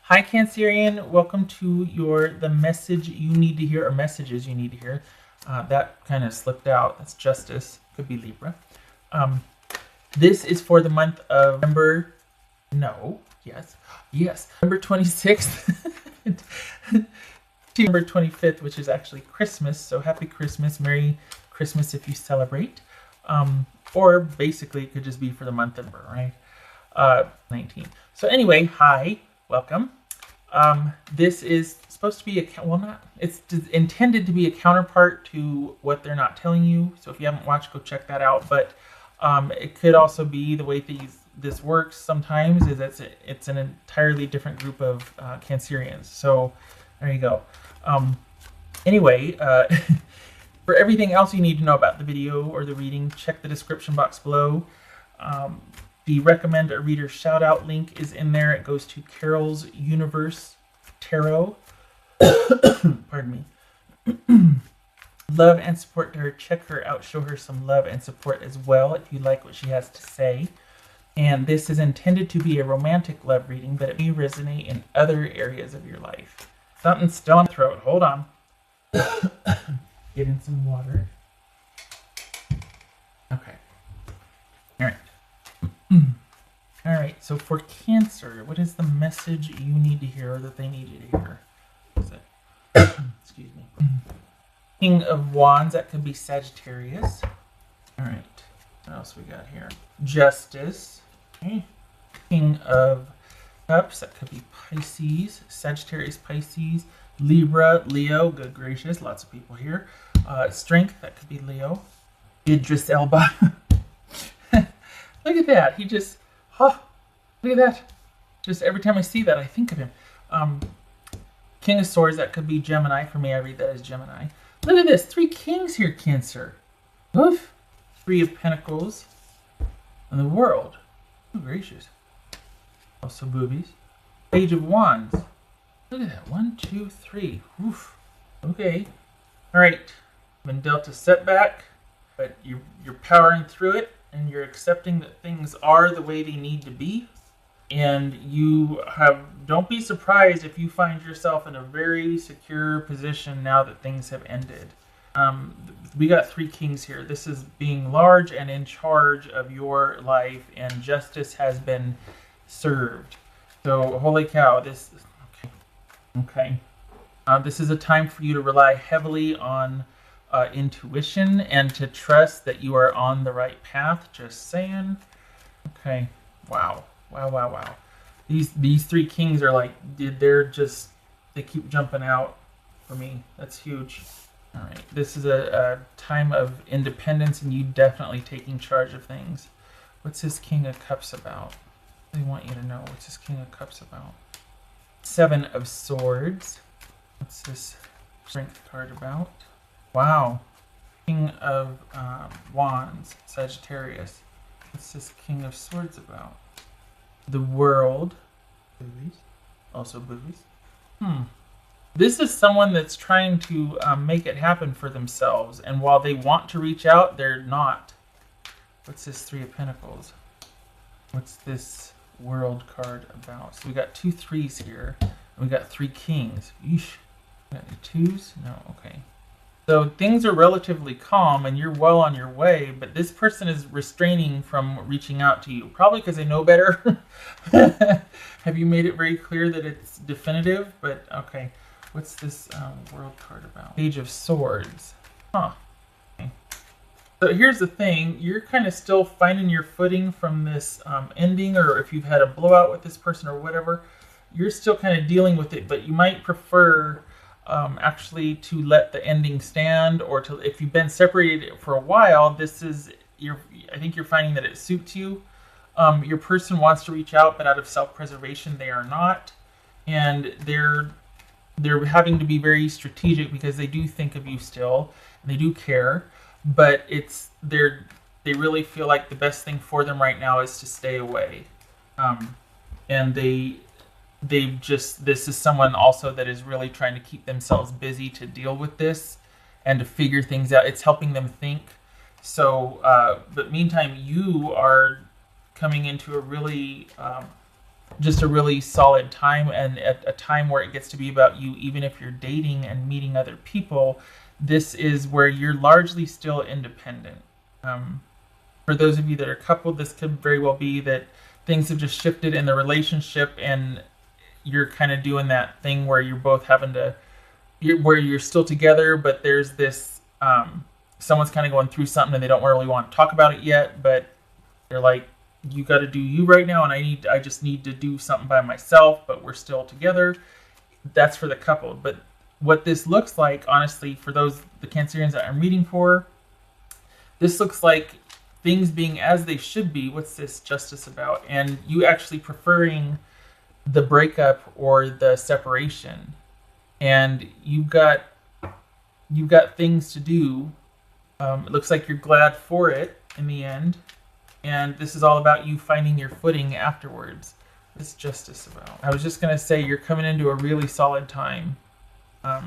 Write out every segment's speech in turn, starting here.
Hi, Cancerian. Welcome to the message you need to hear, or messages you need to hear. That kind of slipped out. That's Justice. Could be Libra. This is for the month of November. No. Yes. November 26th. to November 25th, which is actually Christmas. So happy Christmas. Merry Christmas if you celebrate. Or basically it could just be for the month of November, right? 19. So anyway, hi. Welcome. This is supposed to be it's intended to be a counterpart to what they're not telling you. So if you haven't watched, go check that out. But it could also be the way this works sometimes is it's an entirely different group of Cancerians. So there you go. Anyway, for everything else you need to know about the video or the reading, check the description box below. The recommend a reader shout out link is in there. It goes to Carol's Universe Tarot. Pardon me. Love and support to her. Check her out. Show her some love and support as well if you like what she has to say. And this is intended to be a romantic love reading, but it may resonate in other areas of your life. Something's still in my throat. Hold on. Get in some water. Okay. All right. All right, so for Cancer, what is the message you need to hear or that they need you to hear? What is it? Excuse me. King of Wands, that could be Sagittarius. All right, what else we got here? Justice. Okay. King of Cups, that could be Pisces. Sagittarius, Pisces. Libra, Leo, good gracious, lots of people here. Strength, that could be Leo. Idris Elba. Look at that. He just, look at that. Just every time I see that, I think of him. King of Swords, that could be Gemini. For me, I read that as Gemini. Look at this. 3 kings here, Cancer. Oof. 3 of Pentacles. And the World. Oh, gracious. Also boobies. Page of Wands. Look at that. 1, 2, 3. Oof. Okay. All right. Been dealt a setback, but you're powering through it. And you're accepting that things are the way they need to be. And don't be surprised if you find yourself in a very secure position now that things have ended. We got 3 kings here. This is being large and in charge of your life, and justice has been served. So, holy cow, okay. This is a time for you to rely heavily on intuition and to trust that you are on the right path. Just saying. Okay. Wow. These 3 kings are like, they keep jumping out for me. That's huge. All right. This is a time of independence and you definitely taking charge of things. What's this King of Cups about? I want you to know. What's this King of Cups about? 7 of Swords. What's this Strength card about? Wow. King of Wands, Sagittarius. What's this King of Swords about? The World. Boobies. Also boobies. This is someone that's trying to make it happen for themselves. And while they want to reach out, they're not. What's this 3 of Pentacles? What's this World card about? So we got 2 3s here. And we got 3 kings. Yeesh. Got any 2s? No, okay. So things are relatively calm and you're well on your way, but this person is restraining from reaching out to you. Probably because they know better. Have you made it very clear that it's definitive? But okay, what's this World card about? Page of Swords. Okay. So here's the thing. You're kind of still finding your footing from this ending, or if you've had a blowout with this person or whatever, you're still kind of dealing with it, but you might prefer actually to let the ending stand, or to, if you've been separated for a while, I think you're finding that it suits you. Your person wants to reach out, but out of self-preservation, they are not. And they're having to be very strategic because they do think of you still, and they do care, but they really feel like the best thing for them right now is to stay away. And this is someone also that is really trying to keep themselves busy to deal with this and to figure things out. It's helping them think. So, but meantime, you are coming into a really just a really solid time, and at a time where it gets to be about you, even if you're dating and meeting other people. This is where you're largely still independent. Um, for those of you that are coupled, this could very well be that things have just shifted in the relationship, and you're kind of doing that thing where you're both having to, where you're still together, but there's this, someone's kind of going through something and they don't really want to talk about it yet, but they're like, you got to do you right now, and I just need to do something by myself, but we're still together. That's for the couple. But what this looks like, honestly, for the Cancerians that I'm reading for, this looks like things being as they should be. What's this justice about? And you actually preferring the breakup or the separation, and you've got things to do. It looks like you're glad for it in the end. And this is all about you finding your footing afterwards. What's justice about? I was just going to say you're coming into a really solid time. I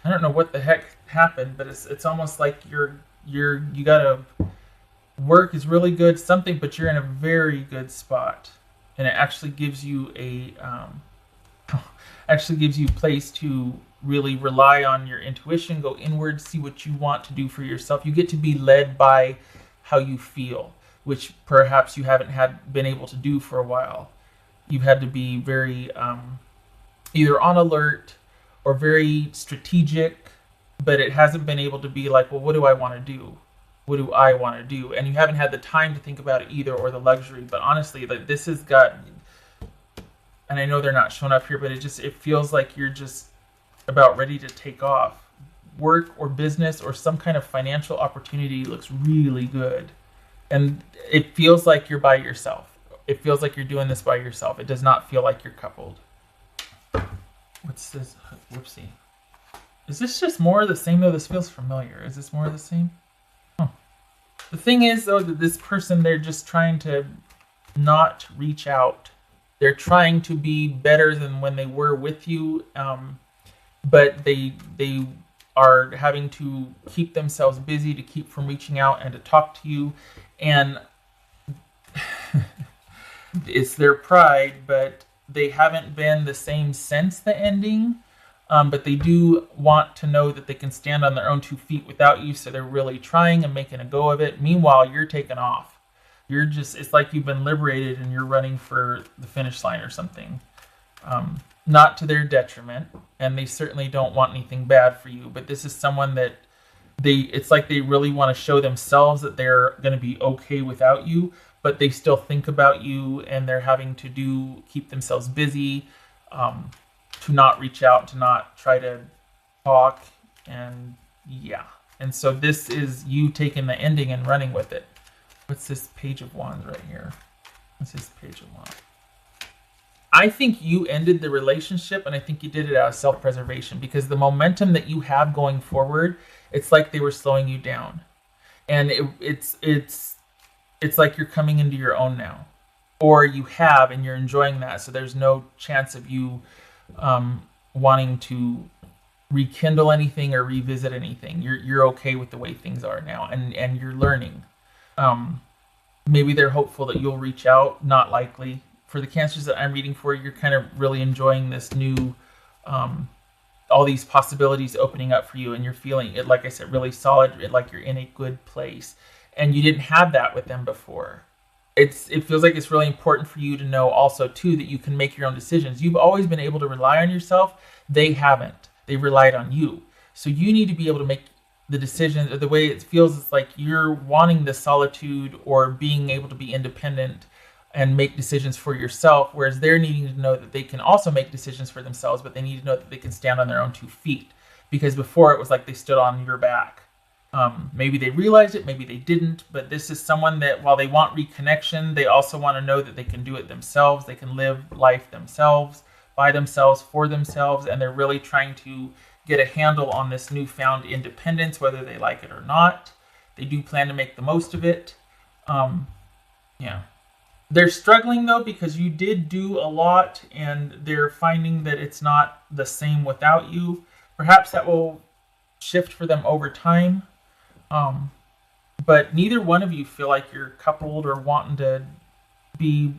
don't know what the heck happened, but it's almost like you got to work is really good, something, but you're in a very good spot. And it actually gives you place to really rely on your intuition, go inward, see what you want to do for yourself. You get to be led by how you feel, which perhaps you haven't been able to do for a while. You've had to be very either on alert or very strategic, but it hasn't been able to be like, well, what do I want to do? What do I want to do? And you haven't had the time to think about it either, or the luxury. But honestly, like, this has got, and I know they're not showing up here, but it feels like you're just about ready to take off. Work or business or some kind of financial opportunity looks really good. And it feels like you're by yourself. It feels like you're doing this by yourself. It does not feel like you're coupled. What's this? Whoopsie. Is this just more of the same, though? This feels familiar. Is this more of the same? Huh. The thing is, though, that this person, they're just trying to not reach out. They're trying to be better than when they were with you, but they are having to keep themselves busy to keep from reaching out and to talk to you. And it's their pride, but they haven't been the same since the ending. But they do want to know that they can stand on their own 2 feet without you, so they're really trying and making a go of it. Meanwhile, you're taking off. It's like you've been liberated and you're running for the finish line or something. Not to their detriment, and they certainly don't want anything bad for you, but this is someone that it's like they really want to show themselves that they're going to be okay without you, but they still think about you, and they're having to keep themselves busy, to not reach out, to not try to talk, and yeah. And so this is you taking the ending and running with it. What's this Page of Wands right here? What's this Page of Wands? I think you ended the relationship, and I think you did it out of self-preservation, because the momentum that you have going forward, it's like they were slowing you down. And it's like you're coming into your own now. Or you have, and you're enjoying that, so there's no chance of you wanting to rekindle anything or revisit anything. You're okay with the way things are now, and you're learning. Maybe they're hopeful that you'll reach out. Not likely. For the Cancers that I'm reading for, you're kind of really enjoying this new, all these possibilities opening up for you, and you're feeling it, like I said, really solid, like you're in a good place. And you didn't have that with them before. It feels like it's really important for you to know also, too, that you can make your own decisions. You've always been able to rely on yourself. They haven't. They relied on you. So you need to be able to make the decisions, or the way it feels is like you're wanting the solitude or being able to be independent and make decisions for yourself, whereas they're needing to know that they can also make decisions for themselves, but they need to know that they can stand on their own 2 feet. Because before it was like they stood on your back. Maybe they realized it, maybe they didn't, but this is someone that, while they want reconnection, they also want to know that they can do it themselves. They can live life themselves, by themselves, for themselves, and they're really trying to get a handle on this newfound independence, whether they like it or not. They do plan to make the most of it. Yeah. They're struggling, though, because you did do a lot, and they're finding that it's not the same without you. Perhaps that will shift for them over time. But neither one of you feel like you're coupled or wanting to be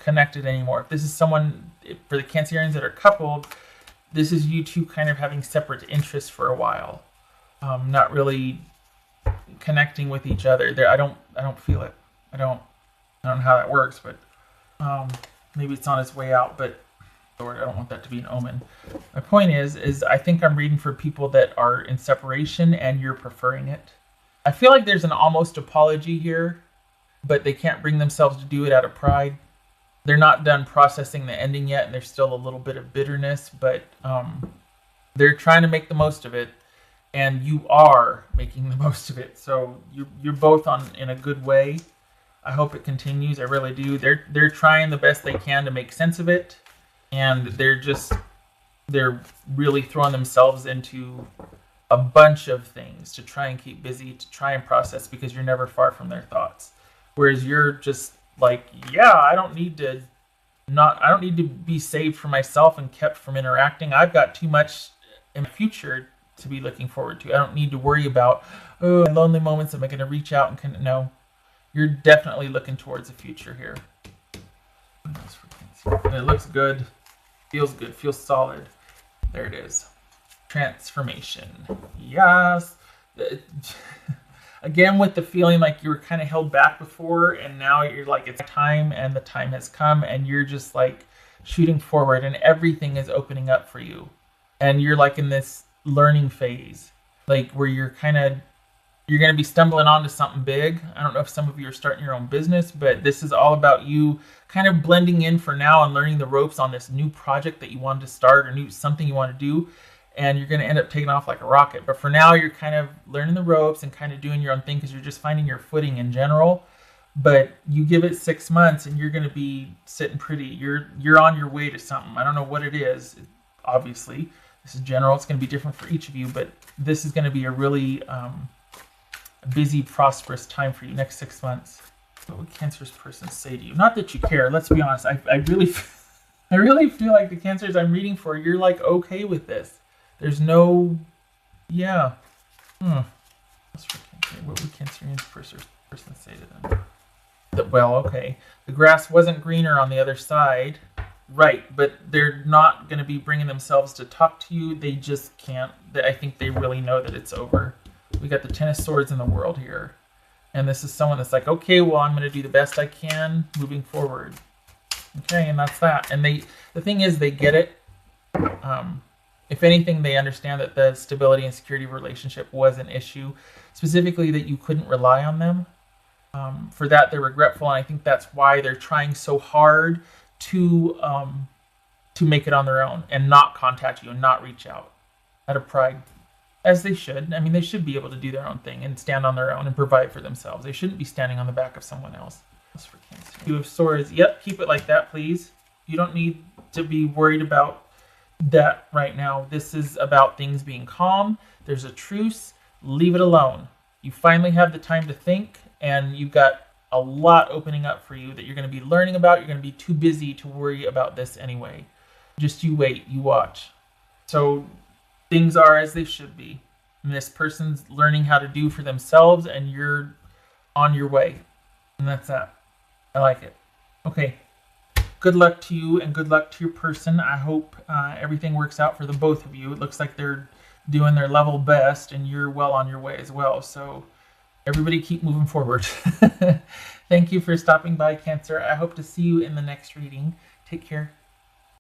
connected anymore. If this is someone, for the Cancerians that are coupled, this is you two kind of having separate interests for a while, not really connecting with each other. I don't feel it. I don't know how that works, but maybe it's on its way out. But Lord, I don't want that to be an omen. My point is I think I'm reading for people that are in separation and you're preferring it. I feel like there's an almost apology here, but they can't bring themselves to do it out of pride. They're not done processing the ending yet, and there's still a little bit of bitterness, but they're trying to make the most of it, and you are making the most of it. So you're both in a good way. I hope it continues. I really do. They're trying the best they can to make sense of it, and they're really throwing themselves into a bunch of things to try and keep busy, to try and process, because you're never far from their thoughts. Whereas you're just like, yeah, I don't need to be saved for myself and kept from interacting. I've got too much in the future to be looking forward to. I don't need to worry about, lonely moments. Am I going to reach out and no? You're definitely looking towards the future here. And it looks good, feels solid. There it is. Transformation. Yes. Again, with the feeling like you were kind of held back before, and now you're like, it's time, and the time has come, and you're just like shooting forward, and everything is opening up for you. And you're like in this learning phase, like where you're going to be stumbling onto something big. I don't know if some of you are starting your own business, but this is all about you kind of blending in for now and learning the ropes on this new project that you wanted to start, or something you want to do. And you're going to end up taking off like a rocket. But for now, you're kind of learning the ropes and kind of doing your own thing, because you're just finding your footing in general. But you give it 6 months and you're going to be sitting pretty. You're on your way to something. I don't know what it is. Obviously, this is general. It's going to be different for each of you. But this is going to be a really busy, prosperous time for you next 6 months. What would Cancer's person say to you? Not that you care. Let's be honest. I really feel like the Cancers I'm reading for, you're like okay with this. There's no, yeah. What would Cancerian's person say to them? Well, okay. The grass wasn't greener on the other side. Right, but they're not going to be bringing themselves to talk to you. They just can't. I think they really know that it's over. We got the Ten of Swords in the world here. And this is someone that's like, okay, well, I'm going to do the best I can moving forward. Okay, and that's that. And the thing is, they get it. If anything, they understand that the stability and security of a relationship was an issue, specifically that you couldn't rely on them. For that, they're regretful, and I think that's why they're trying so hard to make it on their own and not contact you and not reach out out of pride, as they should. I mean, they should be able to do their own thing and stand on their own and provide for themselves. They shouldn't be standing on the back of someone else. That's for Cancer. Two of Swords. Yep, keep it like that, please. You don't need to be worried about that right now. This is about things being calm. There's a truce. Leave it alone. You finally have the time to think, and you've got a lot opening up for you that you're going to be learning about. You're going to be too busy to worry about this anyway. Just you wait, you watch. So things are as they should be. And this person's learning how to do for themselves, and you're on your way. And that's that. I like it. Okay. Good luck to you and good luck to your person. I hope everything works out for the both of you. It looks like they're doing their level best, and you're well on your way as well. So everybody keep moving forward. Thank you for stopping by, Cancer. I hope to see you in the next reading. Take care.